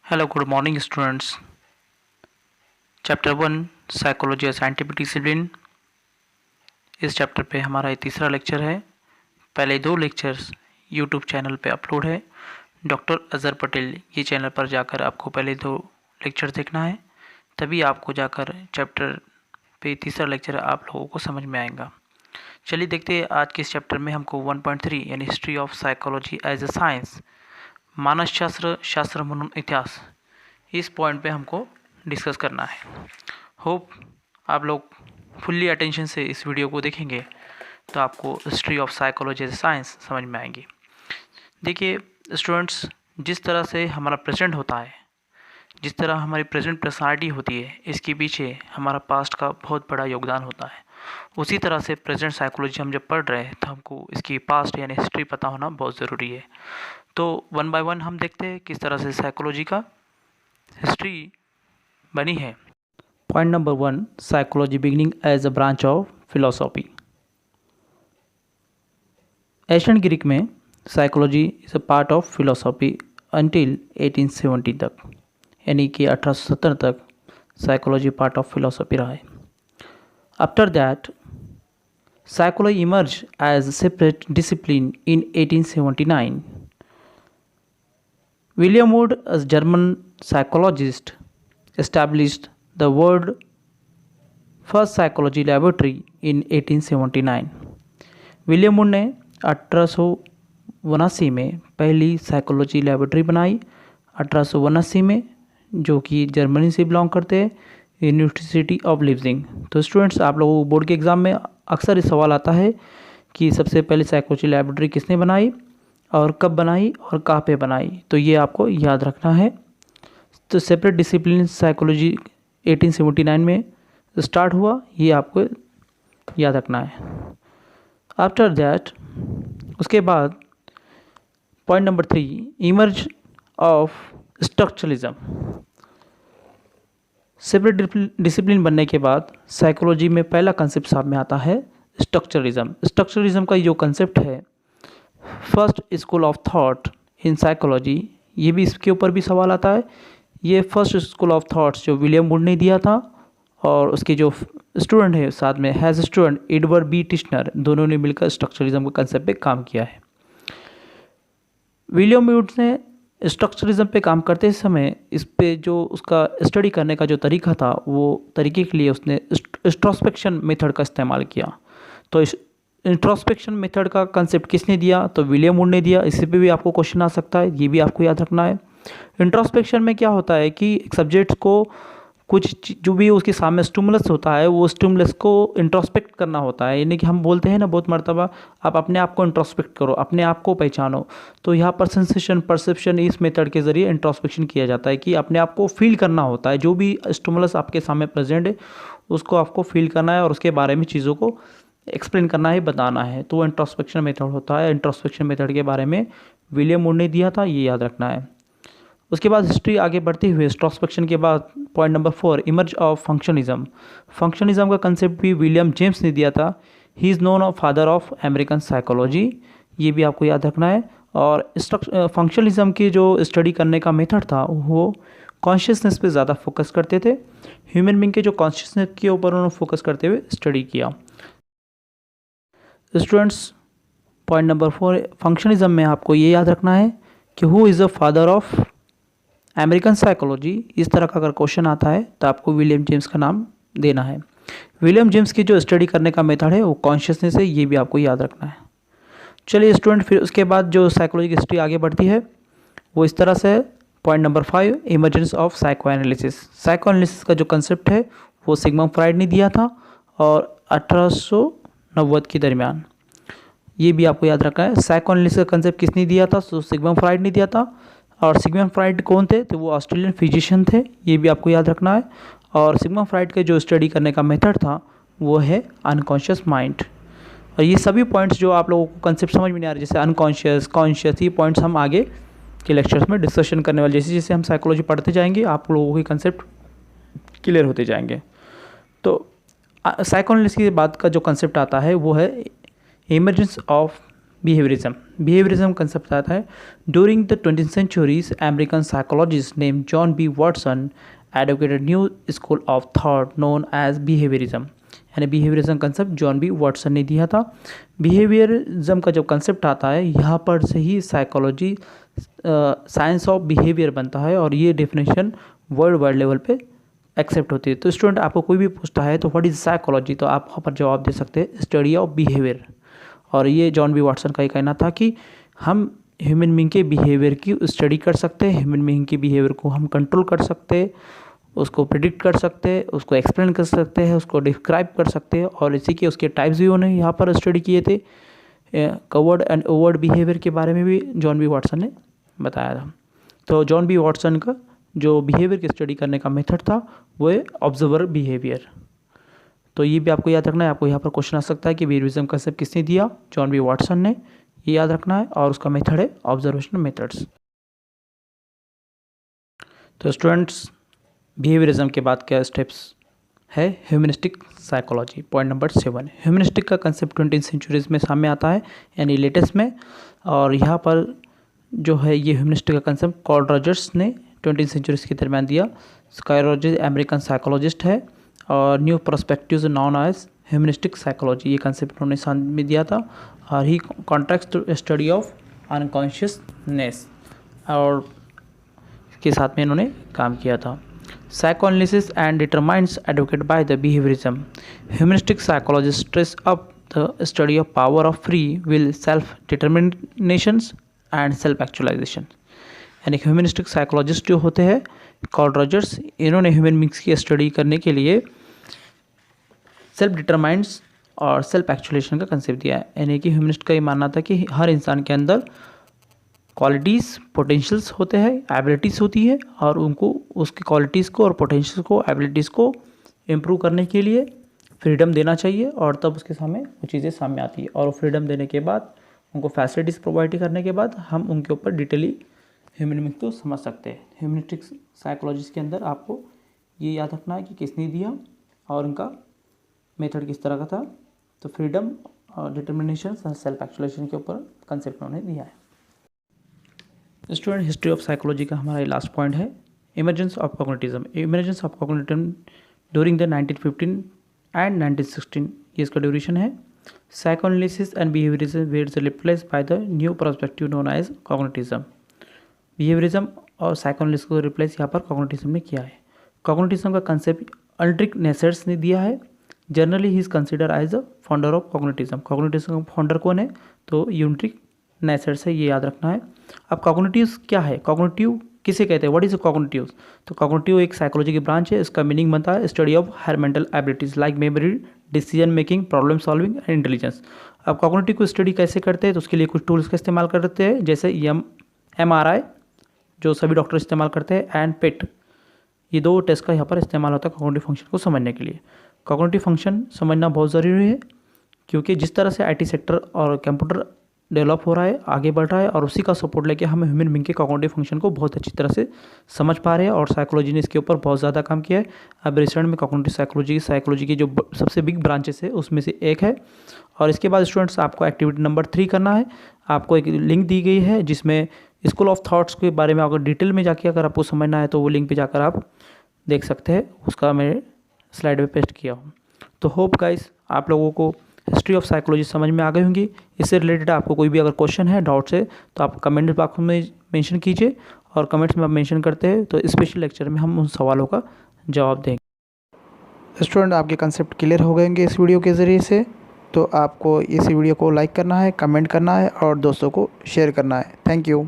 Hello, good morning, students. Chapter 1 psychology और scientific discipline. इस chapter पे हमारा ये तीसरा लेक्चर है। पहले दो लेक्चर्स यूट्यूब चैनल पे अपलोड है। डॉक्टर अज़हर पटेल ये चैनल पर जाकर आपको पहले दो लेक्चर देखना है, तभी आपको जाकर चैप्टर पे तीसरा लेक्चर आप लोगों को समझ में आएगा। चलिए देखते हैं आज के इस चैप्टर में हमको 1.3 यानी history of psychology as a science, मानसशास्त्र शास्त्र म्हणून इतिहास, इस पॉइंट पे हमको डिस्कस करना है। होप आप लोग फुल्ली अटेंशन से इस वीडियो को देखेंगे तो आपको history of psychology as science समझ में आएंगी। देखिए स्टूडेंट्स, जिस तरह से हमारा प्रेजेंट होता है, जिस तरह हमारी प्रेजेंट पर्सनालिटी होती है, इसके पीछे हमारा पास्ट का बहुत बड़ा योगदान होता है। उसी तरह से प्रेजेंट साइकोलॉजी हम जब पढ़ रहे हैं तो हमको इसकी पास्ट यानी हिस्ट्री पता होना बहुत ज़रूरी है। तो वन बाय वन हम देखते हैं किस तरह से साइकोलॉजी का हिस्ट्री बनी है। Point number 1, psychology beginning as a branch of philosophy. Asian Greek में psychology is a part of philosophy until 1870 तक, यानी कि 1870 तक साइकोलॉजी पार्ट ऑफ फिलोसॉफी रहा है। After that psychology emerge as separate discipline in 1879। William Wundt, a German psychologist, established the world first psychology laboratory in 1879। William would ने 1879 में पहली psychology laboratory बनाई। 1879 में, जो कि जर्मनी से बिलोंग करते हैं, यूनिवर्सिटी ऑफ लीप्जिग। तो स्टूडेंट्स, आप लोगों को बोर्ड के एग्ज़ाम में अक्सर ये सवाल आता है कि सबसे पहले साइकोलॉजी लेबोरेटरी किसने बनाई और कब बनाई और कहाँ पे बनाई, तो ये आपको याद रखना है। तो सेपरेट डिसिप्लिन साइकोलॉजी 1879 में स्टार्ट हुआ, ये आपको याद रखना है। आफ्टर दैट, उसके बाद point number 3, emerge of structuralism. Separate discipline बनने के बाद साइकोलॉजी में पहला कंसेप्ट सामने आता है स्ट्रक्चरलिज्म। स्ट्रक्चरलिज्म का जो कंसेप्ट है, first school of thought in psychology, ये भी इसके ऊपर भी सवाल आता है। ये फर्स्ट स्कूल ऑफ थॉट्स जो विलियम वुड ने दिया था, और उसके जो स्टूडेंट है साथ में हैज़ स्टूडेंट एडवर्ड बी टिश्नर, दोनों ने मिलकर स्ट्रक्चरलिज्म के कंसेप्ट पे काम किया है। विलियम वुड ने स्ट्रक्चरलिज्म पे काम करते समय इस पे जो उसका स्टडी करने का जो तरीका था, वो तरीके के लिए उसने इंट्रोस्पेक्शन मेथड का इस्तेमाल किया। तो इस इंट्रोस्पेक्शन मेथड का कंसेप्ट किसने दिया, तो विलियम वुड ने दिया। इसी पे भी आपको क्वेश्चन आ सकता है, ये भी आपको याद रखना है। इंट्रोस्पेक्शन में क्या होता है कि सब्जेक्ट को कुछ जो भी उसके सामने स्टिमुलस होता है, वो स्टिमुलस को इंट्रोस्पेक्ट करना होता है। यानी कि हम बोलते हैं ना बहुत मर्तबा, आप अपने आप को इंट्रोस्पेक्ट करो, अपने आप को पहचानो। तो यहाँ पर सेंसेशन परसेप्शन इस मेथड के ज़रिए इंट्रोस्पेक्शन किया जाता है कि अपने आप को फील करना होता है। जो भी स्टिमुलस आपके सामने प्रेजेंट है उसको आपको फील करना है और उसके बारे में चीज़ों को एक्सप्लेन करना है, बताना है। तो इंट्रोस्पेक्शन मेथड होता है। इंट्रोस्पेक्शन मेथड के बारे में विलियम वुड ने दिया था, ये याद रखना है। उसके बाद हिस्ट्री आगे बढ़ते हुए इंट्रोस्पेक्शन के बाद पॉइंट नंबर 4, इमर्ज ऑफ फंक्शनिज्म। फंक्शनिज्म का कंसेप्ट भी विलियम जेम्स ने दिया था। He is known of father of American psychology, ये भी आपको याद रखना है। और फंक्शनलिज्म की जो स्टडी करने का मेथड था, वो कॉन्शियसनेस पे ज़्यादा फोकस करते थे। ह्यूमन बीइंग के जो कॉन्शियसनेस के ऊपर उन्होंने फोकस करते हुए स्टडी किया। स्टूडेंट्स, पॉइंट नंबर 4, फंक्शनिज्म में आपको ये याद रखना है कि who is the father of American psychology. इस तरह का अगर क्वेश्चन आता है तो आपको विलियम जेम्स का नाम देना है। विलियम जेम्स की जो स्टडी करने का मेथड है वो कॉन्शियसनेस है, ये भी आपको याद रखना है। चलिए स्टूडेंट, फिर उसके बाद जो साइकोलॉजी की हिस्ट्री आगे बढ़ती है वो इस तरह से। Point number 5, emergence of psycho analysis. Psycho analysis का जो कंसेप्ट है वो सिगमंड फ्राइड ने दिया था, और 1890 के दरमियान, ये भी आपको याद रखना है। साइको एनालिसिस का कंसेप्ट किसने दिया था, तो सिगमंड फ्राइड ने दिया था। और सिगमंड फ्राइड कौन थे, तो वो ऑस्ट्रेलियन फिजिशियन थे, ये भी आपको याद रखना है। और सिगमंड फ्राइड के जो स्टडी करने का मेथड था वो है अनकॉन्शियस माइंड। और ये सभी पॉइंट्स जो आप लोगों को कंसेप्ट समझ में नहीं आ रहे, जैसे अनकॉन्शियस, कॉन्शियस, ये पॉइंट्स हम आगे के लेक्चर्स में डिस्कशन करने वाले। जैसे जैसे हम साइकोलॉजी पढ़ते जाएंगे आप लोगों के कंसेप्ट क्लियर होते जाएंगे। तो साइको एनालिसिस के बाद का जो कंसेप्ट आता है वो है इमर्जेंस ऑफ बिहेवियरिज्म कंसेप्ट आता है during the 20th centuries American psychologist name John B Watson advocated new school of thought known as behaviourism. यानी behaviourism concept John B Watson ने दिया था। बिहेवियरिज्म का जो कंसेप्ट आता है यहाँ पर से ही साइकोलॉजी साइंस ऑफ बिहेवियर बनता है और ये डेफिनेशन वर्ल्ड वाइड लेवल पे एक्सेप्ट होती है। तो स्टूडेंट आपको कोई भी पूछता है तो व्हाट इज़ साइकोलॉजी, तो आप वहाँ पर जवाब दे सकते हैं स्टडी ऑफ बिहेवियर। और ये जॉन बी वाटसन का ही कहना था कि हम ह्यूमन बीइंग के बिहेवियर की स्टडी कर सकते हैं, ह्यूमन बीइंग के बिहेवियर को हम कंट्रोल कर सकते हैं, उसको प्रिडिक्ट कर सकते हैं, उसको एक्सप्लेन कर सकते हैं, उसको डिस्क्राइब कर सकते हैं। और इसी के उसके टाइप्स भी उन्होंने यहाँ पर स्टडी किए थे। कवर्ड एंड ओवर्ड बिहेवियर के बारे में भी जॉन बी वाटसन ने बताया था। तो जॉन बी वाटसन का जो बिहेवियर की स्टडी करने का मेथड था वो है ऑब्जर्वर बिहेवियर। तो ये भी आपको याद रखना है। आपको यहाँ पर क्वेश्चन आ सकता है कि बिहेवियरिज्म कंसेप्ट किसने दिया, जॉन बी वाटसन ने, ये याद रखना है। और उसका मेथड है ऑब्जर्वेशनल मेथड्स। तो स्टूडेंट्स बिहेवियरिज्म के बाद क्या स्टेप्स है, humanistic psychology. Point number 7, humanistic का कंसेप्ट 20th सेंचुरीज में सामने आता है यानी लेटेस्ट में। और यहाँ पर जो है ये ह्यूमनिस्टिक का कंसेप्ट कार्ल रॉजर्स ने 20th सेंचुरीज के दरमियान दिया। कार्ल रॉजर्स अमेरिकन साइकोलॉजिस्ट है और new perspectives known as humanistic psychology ये कंसेप्ट उन्होंने सामने दिया था। और ही contracts to study of unconsciousness और के साथ में इन्होंने काम किया था। Psychoanalysis and determinants advocated by the behaviorism. Humanistic psychologists stress up the study of power of free will, self-determinations and self-actualization. यानी ह्यूमनिस्टिक साइकोलॉजिस्ट जो होते हैं कार्ल रॉजर्स, इन्होंने ह्यूमन बींग्स की स्टडी करने के लिए सेल्फ डिटरमाइंड्स और सेल्फ एक्चुअलाइजेशन का कंसेप्ट दिया है। यानी कि ह्यूमनिस्ट का ये मानना था कि हर इंसान के अंदर क्वालिटीज़ पोटेंशियल्स होते हैं, एबिलिटीज़ होती है और उनको उसकी क्वालिटीज़ को और पोटेंशियल को एबिलिटीज़ को इम्प्रूव करने के लिए फ्रीडम देना चाहिए और तब उसके सामने वो चीज़ें सामने आती है। और फ्रीडम देने के बाद उनको फैसिलिटीज़ प्रोवाइड करने के बाद हम उनके ऊपर डिटेली ह्यूमन बीइंग को समझ सकते हैं। ह्यूमनिस्टिक साइकोलॉजी के अंदर आपको ये याद रखना है कि किसने दिया और उनका मेथड किस तरह का था। तो फ्रीडम और डिटर्मिनेशन और सेल्फ एक्चुअलाइजेशन के ऊपर कंसेप्ट उन्होंने दिया है। स्टूडेंट हिस्ट्री ऑफ साइकोलॉजी का हमारा लास्ट पॉइंट है emergence of cognitivism. Emergence of cognitivism during the 1915 and 1916 ये इसका ड्यूरेशन है। Psychoanalysis and behaviourism were replace by the new perspective known as cognitivism. Behaviourism और साइकोएनालिसिस को रिप्लेस यहाँ पर कॉग्निटिज्म ने किया है। कॉग्निटिज्म का कंसेप्ट अल्ड्रिक नेसर्स ने दिया है। Generally he is considered as the founder of cognitivism. Cognitivism का फाउंडर कौन है, तो यूनिट्रिक नेसर्स है, ये याद रखना है। अब कॉग्निटिव क्या है, कॉग्निटिव किसे कहते हैं, व्हाट इज कॉग्निटिव। तो कॉग्निटिव एक साइकोलॉजी की ब्रांच है। इसका मीनिंग बनता है study of higher mental abilities like memory, decision making, problem solving and intelligence. अब कॉग्निटिव को स्टडी कैसे करते हैं, तो उसके लिए कुछ टूल्स का इस्तेमाल करते हैं जैसे MRI जो सभी डॉक्टर इस्तेमाल करते हैं एंड पेट। ये 2 टेस्ट का यहाँ पर इस्तेमाल होता है कॉग्निटिव फंक्शन को समझने के लिए। कॉग्निटिव फंक्शन समझना बहुत ज़रूरी है क्योंकि जिस तरह से IT सेक्टर और कंप्यूटर डेवलप हो रहा है, आगे बढ़ रहा है और उसी का सपोर्ट लेके हम ह्यूमन बीइंग के कॉग्निटिव फंक्शन को बहुत अच्छी तरह से समझ पा रहे हैं और साइकोलॉजी ने इसके ऊपर बहुत ज़्यादा काम किया है। अब रिसेंट में कॉग्निटिव साइकोलॉजी की जो सबसे बिग ब्रांचेस है उसमें से एक है। और इसके बाद स्टूडेंट्स आपको एक्टिविटी नंबर 3 करना है। आपको एक लिंक दी गई है जिसमें स्कूल ऑफ थॉट्स के बारे में अगर डिटेल में जाके अगर आपको समझना है तो वो लिंक पर जाकर आप देख सकते हैं। उसका मैं स्लाइड में पेस्ट किया हूँ। तो होप गाइस आप लोगों को हिस्ट्री ऑफ साइकोलॉजी समझ में आ गई होंगी। इससे रिलेटेड आपको कोई भी अगर क्वेश्चन है, डाउट्स है, तो आप कमेंट बॉक्स में मेंशन कीजिए और कमेंट्स में आप मेंशन करते हैं तो स्पेशल लेक्चर में हम उन सवालों का जवाब देंगे। स्टूडेंट आपके कंसेप्ट क्लियर हो गए होंगे इस वीडियो के ज़रिए से। तो आपको इस वीडियो को लाइक करना है, कमेंट करना है और दोस्तों को शेयर करना है। Thank you.